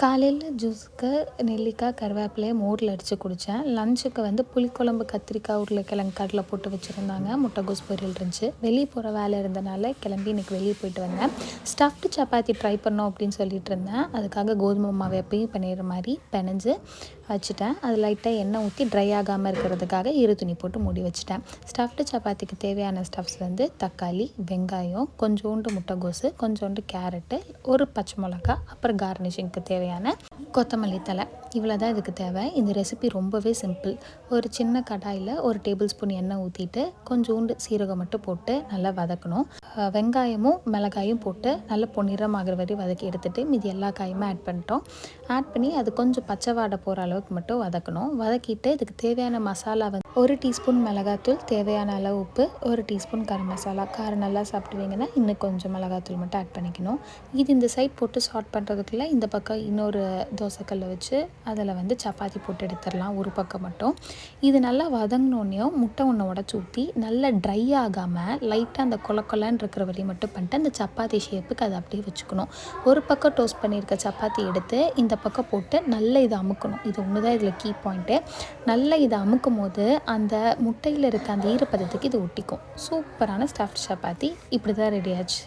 காலையில் ஜூஸுக்கு நெல்லிக்காய் கருவேப்பிலையை மோரில் அடித்து குடித்தேன். லஞ்சுக்கு வந்து புளிக்குழம்பு கத்திரிக்காய் உருளைக்கிழங்கு கடலை போட்டு வச்சுருந்தாங்க. முட்டைகோஸ் பொரியல் இருந்துச்சு. வெளியே போகிற வேலை இருந்தனால கிளம்பி இன்றைக்கி வெளியே போயிட்டு வந்தேன். ஸ்டஃப்டு சப்பாத்தி ட்ரை பண்ணோம் அப்படின்னு சொல்லிட்டு இருந்தேன். அதுக்காக கோதுமை மாவு எப்பயும் பண்ணிடுற மாதிரி பிணைஞ்சு வச்சுட்டேன். அது லைட்டாக எண்ணெய் ஊற்றி ட்ரை ஆகாமல் இருக்கிறதுக்காக ஈர துணி போட்டு மூடி வச்சுட்டேன். ஸ்டஃப்டு சப்பாத்திக்கு தேவையான ஸ்டஃப்ஸ் வந்து தக்காளி, வெங்காயம், கொஞ்சோண்டு முட்டைகோஸு, கொஞ்சோண்டு கேரட்டு, ஒரு பச்சை மிளகா, அப்புறம் கார்னிஷிங்க்கு தேவையான கொத்தமல்லி தழை. இவ்வளோ தான் இதுக்கு தேவை. இந்த ரெசிபி ரொம்பவே சிம்பிள். ஒரு சின்ன கடாயில் ஒரு டேபிள் ஸ்பூன் எண்ணெய் ஊற்றிட்டு கொஞ்சோண்டு சீரகம் மட்டும் போட்டு நல்லா வதக்கணும். வெங்காயமும் மிளகாயும் போட்டு நல்லா பொன்னிறமாகிற வரை வதக்கி எடுத்துகிட்டு மீதி எல்லா காயுமே ஆட் பண்ணிட்டோம். ஆட் பண்ணி அது கொஞ்சம் பச்சை வாடை போகிற அளவுக்கு மட்டும் வதக்கணும். வதக்கிட்டு இதுக்கு தேவையான மசாலா வந்து 1 டீஸ்பூன் மிளகாத்தூள், தேவையான அளவு உப்பு, 1 டீஸ்பூன் கரம் மசாலா. காரம் நல்லா சாப்பிடுவீங்கன்னா இன்னும் கொஞ்சம் மிளகாத்தூள் மட்டும் ஆட் பண்ணிக்கணும். இது இந்த சைட் போட்டு சாட் பண்ணுறதுக்குள்ளே இந்த பக்கம் இன்னொரு தோசைக்கல்லை வச்சு அதில் வந்து சப்பாத்தி போட்டு எடுத்துடலாம், ஒரு பக்கம் மட்டும். இது நல்லா வதங்கினோன்னையும் முட்டை ஒன்று உடச்சி ஊற்றி நல்லா ட்ரை ஆகாமல் லைட்டாக அந்த கொலன்னு இருக்கிற வழி மட்டும் பண்ணிட்டு அந்த சப்பாத்தி ஷேப்புக்கு அதை அப்படியே வச்சுக்கணும். ஒரு பக்கம் டோஸ்ட் பண்ணியிருக்க சப்பாத்தி எடுத்து இந்த பக்கம் போட்டு நல்லா இதை அமுக்கணும். இது ஒன்று தான் இதில் கீ பாயிண்ட்டு. நல்லா இதை அமுக்கும் போது அந்த முட்டையில் இருக்க அந்த ஈரப்பதத்துக்கு இது ஒட்டிக்கும். சூப்பரான ஸ்டஃப்ட் சப்பாத்தி இப்படி தான் ரெடி ஆச்சு.